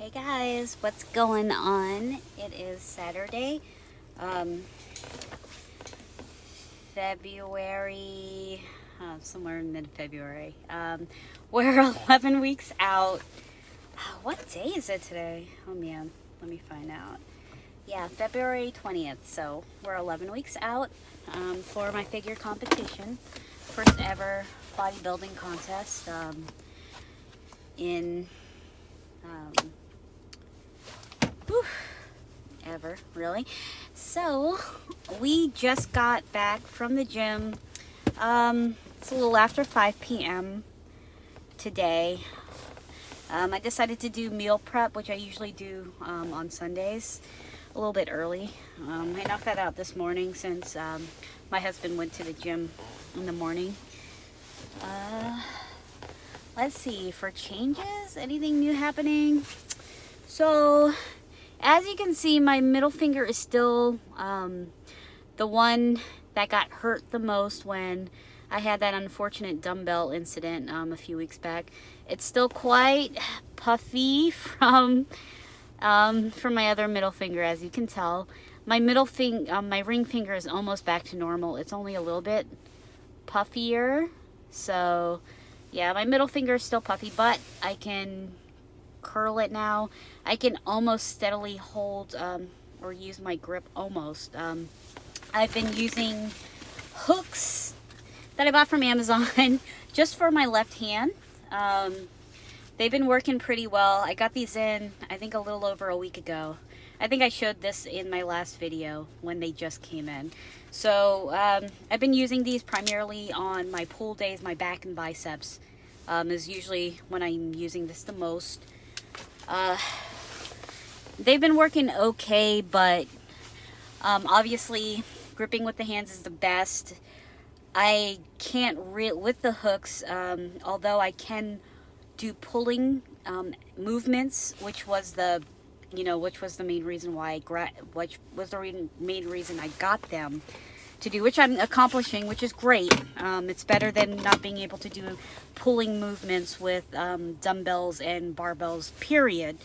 Hey guys, what's going on? It is Saturday, um, February, somewhere in mid-February. We're 11 weeks out. What day is it today? Oh man, let me find out. Yeah, February 20th. So we're 11 weeks out for my figure competition. First ever bodybuilding contest in um, whew, ever, really. So, we just got back from the gym. It's a little after 5 p.m. today. I decided to do meal prep, which I usually do on Sundays, a little bit early. I knocked that out this morning since my husband went to the gym in the morning. Uh, let's see, for changes, anything new happening? So, as you can see, my middle finger is still the one that got hurt the most when I had that unfortunate dumbbell incident a few weeks back. It's still quite puffy from my other middle finger, as you can tell. My my ring finger is almost back to normal. It's only a little bit puffier. So, yeah, my middle finger is still puffy, but I can curl it now. I can almost steadily hold or use my grip almost. I've been using hooks that I bought from Amazon just for my left hand. They've been working pretty well. I got these in, I think, a little over a week ago. I think I showed this in my last video when they just came in. So I've been using these primarily on my pull days. My back and biceps is usually when I'm using this the most. They've been working okay, but obviously gripping with the hands is the best. I can't with the hooks, although I can do pulling movements, which was the main reason why which was the main reason I got them to do, which I'm accomplishing, which is great. It's better than not being able to do pulling movements with dumbbells and barbells, period.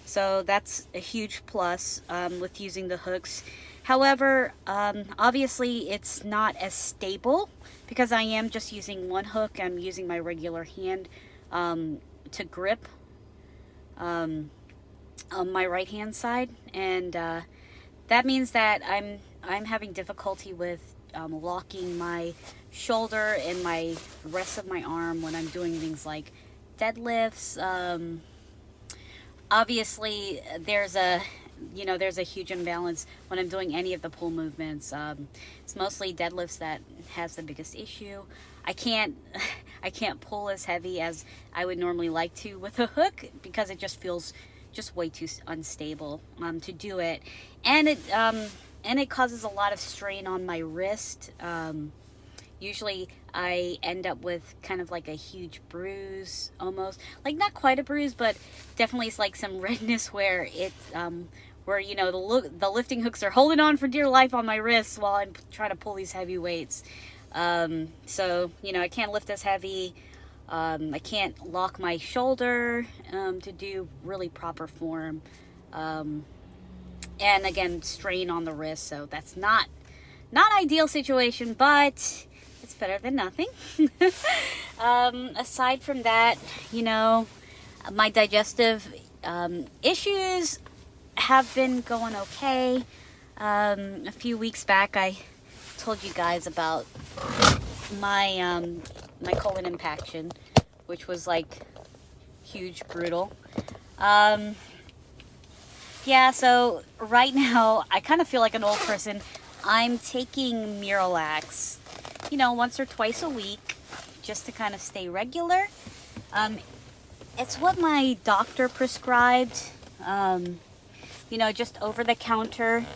So that's a huge plus with using the hooks. However, obviously it's not as stable because I am just using one hook. I'm using my regular hand to grip on my right hand side, and that means that I'm having difficulty with locking my shoulder and my rest of my arm when I'm doing things like deadlifts. Obviously, there's a huge imbalance when I'm doing any of the pull movements. It's mostly deadlifts that has the biggest issue. I can't I can't pull as heavy as I would normally like to with a hook because it just feels just way too unstable to do it, and it causes a lot of strain on my wrist. Usually I end up with kind of like a huge bruise, almost like not quite a bruise, but definitely it's like some redness where where the lifting hooks are holding on for dear life on my wrists while I'm trying to pull these heavy weights. So I can't lift as heavy. I can't lock my shoulder to do really proper form. And again, strain on the wrist. So that's not ideal situation, but it's better than nothing. Aside from that, my digestive issues have been going okay. A few weeks back, I told you guys about my colon impaction, which was like huge, brutal. Yeah, so right now I kind of feel like an old person. I'm taking Miralax, once or twice a week just to kind of stay regular. It's what my doctor prescribed, just over the counter.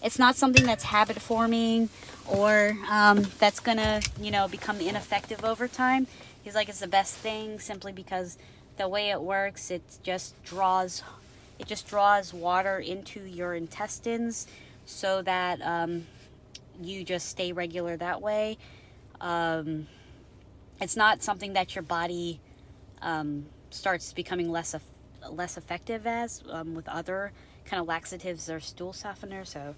It's not something that's habit forming or that's gonna, become ineffective over time. He's like, it's the best thing simply because the way it works, it just draws water into your intestines so that you just stay regular that way. It's not something that your body starts becoming less effective as with other kind of laxatives or stool softener. So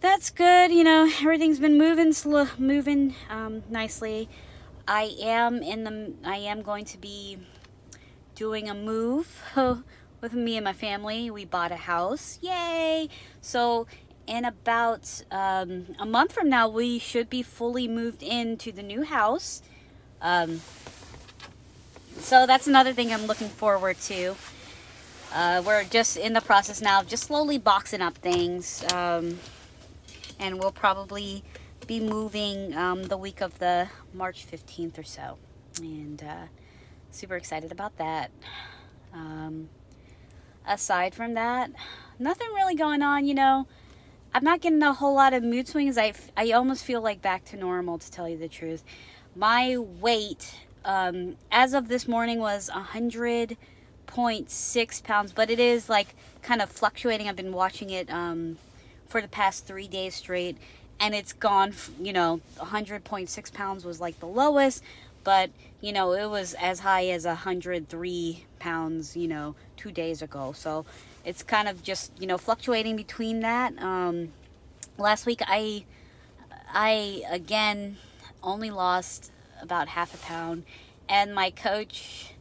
that's good. Everything's been moving nicely. I am going to be doing a move with me and my family. We bought a house. Yay! So in about a month from now, we should be fully moved into the new house. So that's another thing I'm looking forward to. We're just in the process now of just slowly boxing up things. And we'll probably be moving the week of the March 15th or so. And super excited about that. Aside from that, nothing really going on. I'm not getting a whole lot of mood swings. I almost feel like back to normal, to tell you the truth. My weight, as of this morning, was 100.6 pounds, but it is like kind of fluctuating. I've been watching it for the past 3 days straight, and it's gone, 100.6 pounds was like the lowest, but it was as high as 103 pounds 2 days ago. So it's kind of just fluctuating between that. Last week I again only lost about half a pound, and my coach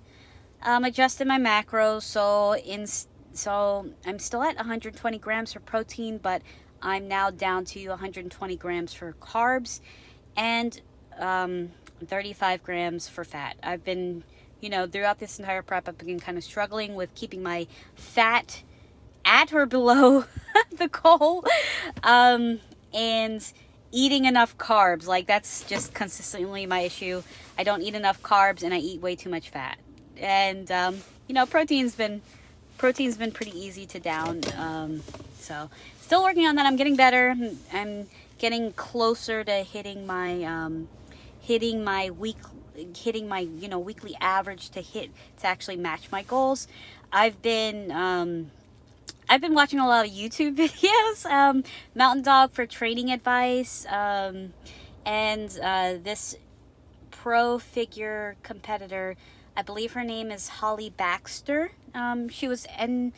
adjusted my macros. So I'm still at 120 grams for protein, but I'm now down to 120 grams for carbs and 35 grams for fat. I've been, throughout this entire prep, I've been kind of struggling with keeping my fat at or below the goal, and eating enough carbs. Like, that's just consistently my issue. I don't eat enough carbs, and I eat way too much fat. And protein's been pretty easy to down. So still working on that. I'm getting better. I'm getting closer to hitting my weekly average to actually match my goals. I've been watching a lot of YouTube videos, Mountain Dog for training advice, and this pro figure competitor, I believe her name is Holly Baxter. She's an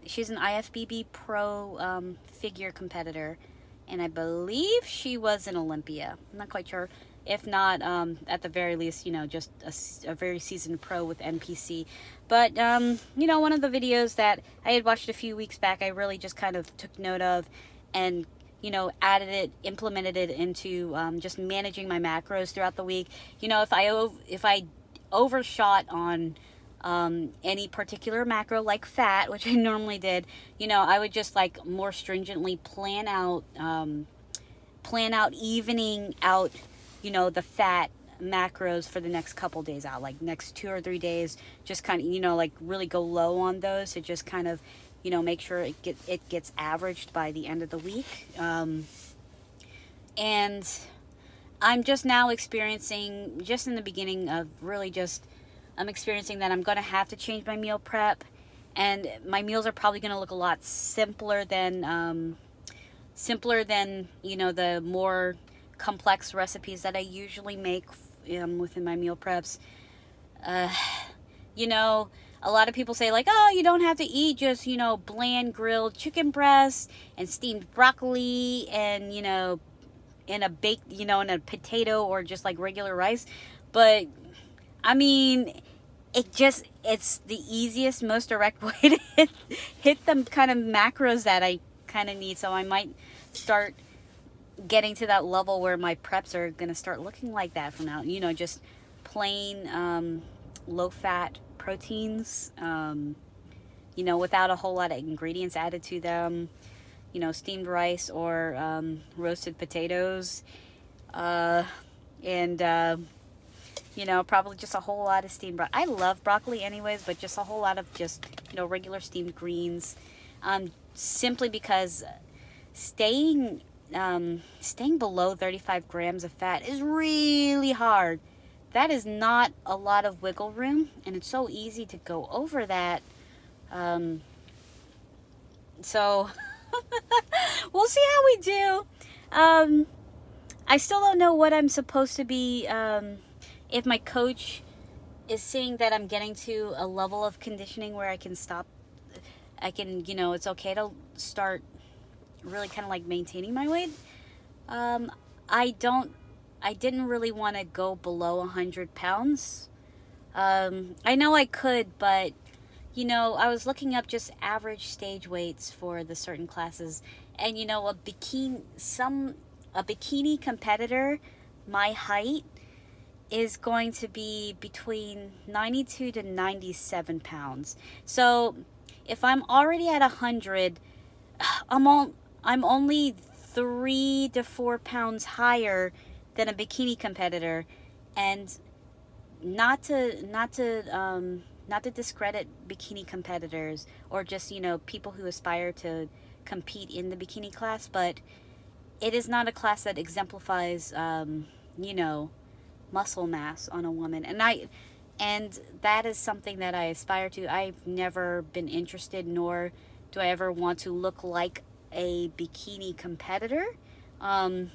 IFBB pro figure competitor, and I believe she was in Olympia. I'm not quite sure. If not, at the very least, just a very seasoned pro with NPC. But, one of the videos that I had watched a few weeks back, I really just kind of took note of and, implemented it into just managing my macros throughout the week. If I overshot on any particular macro, like fat, which I normally did, I would just like more stringently plan out evening out the fat macros for the next couple days out, like next 2 or 3 days, just kind of like really go low on those to just kind of make sure it gets averaged by the end of the week. And I'm just now experiencing, just in the beginning of really just, I'm experiencing that I'm going to have to change my meal prep, and my meals are probably going to look a lot simpler than the more complex recipes that I usually make within my meal preps. A lot of people say like, oh, you don't have to eat just, bland grilled chicken breasts and steamed broccoli and, in a baked, in a potato or just like regular rice. But I mean, it's the easiest, most direct way to hit them kind of macros that I kind of need. So I might start getting to that level where my preps are going to start looking like that from now, just plain low fat proteins, without a whole lot of ingredients added to them, steamed rice or roasted potatoes, and probably just a whole lot of steamed broccoli. I love broccoli anyways, but just a whole lot of just regular steamed greens, simply because staying below 35 grams of fat is really hard. That is not a lot of wiggle room, and it's so easy to go over that. So we'll see how we do. I still don't know what I'm supposed to be, if my coach is seeing that I'm getting to a level of conditioning where I can stop. I can, it's okay to start really kind of like maintaining my weight. Um, I don't, I didn't really want to go below 100 pounds. I know I could, but I was looking up just average stage weights for the certain classes, and a bikini competitor, my height is going to be between 92 to 97 pounds. So if I'm already at 100, I'm only 3 to 4 pounds higher than a bikini competitor, and not to discredit bikini competitors or just people who aspire to compete in the bikini class, but it is not a class that exemplifies you know muscle mass on a woman, and that is something that I aspire to. I've never been interested, nor do I ever want to look like a bikini competitor. um,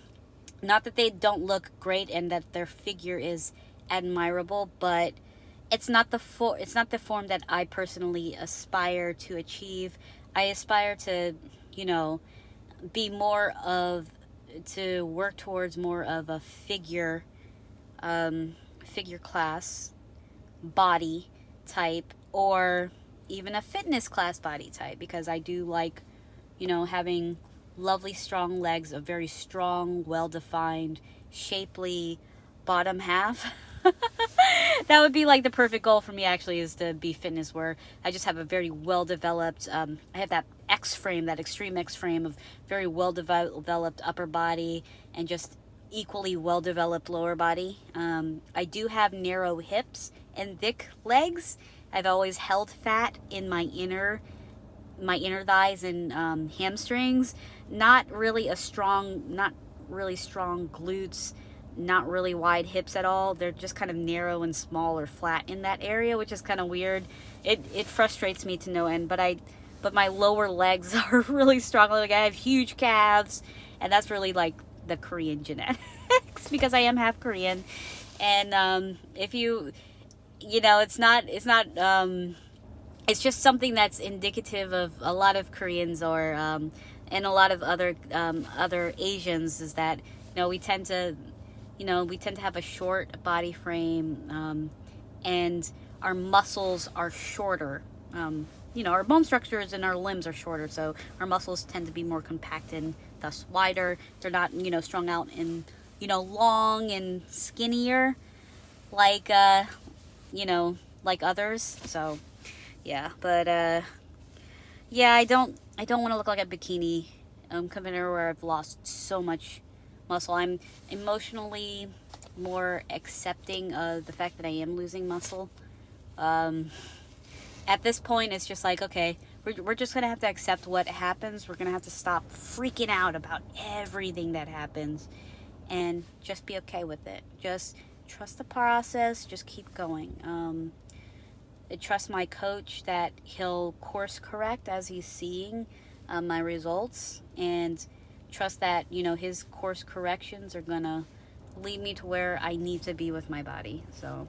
Not that they don't look great and that their figure is admirable, but it's not the form that I personally aspire to achieve. I aspire to, you know, be more of to work towards more of a figure class body type, or even a fitness class body type, because I do like, having lovely strong legs, a very strong, well defined, shapely bottom half. That would be like the perfect goal for me, actually, is to be fitness, where I just have a very well developed, I have that X frame, that extreme X frame of very well developed upper body and just equally well developed lower body. I do have narrow hips and thick legs. I've always held fat in my inner thighs and hamstrings. Not really strong glutes, not really wide hips at all. They're just kind of narrow and small or flat in that area, which is kind of weird. It frustrates me to no end, but my lower legs are really strong. Like, I have huge calves, and that's really like the Korean genetics because I am half Korean. And if it's just something that's indicative of a lot of Koreans, or and a lot of other Asians, is that we tend to have a short body frame, and our muscles are shorter. Our bone structures and our limbs are shorter, so our muscles tend to be more compact and thus wider. They're not strung out and long and skinnier like like others. So yeah, but yeah, I don't want to look like a bikini competitor where I've lost so much muscle. I'm emotionally more accepting of the fact that I am losing muscle. At this point, it's just like, okay, we're just gonna have to accept what happens. We're gonna have to stop freaking out about everything that happens and just be okay with it. Just trust the process. Just keep going. I trust my coach that he'll course correct as he's seeing my results, and trust that his course corrections are gonna lead me to where I need to be with my body. So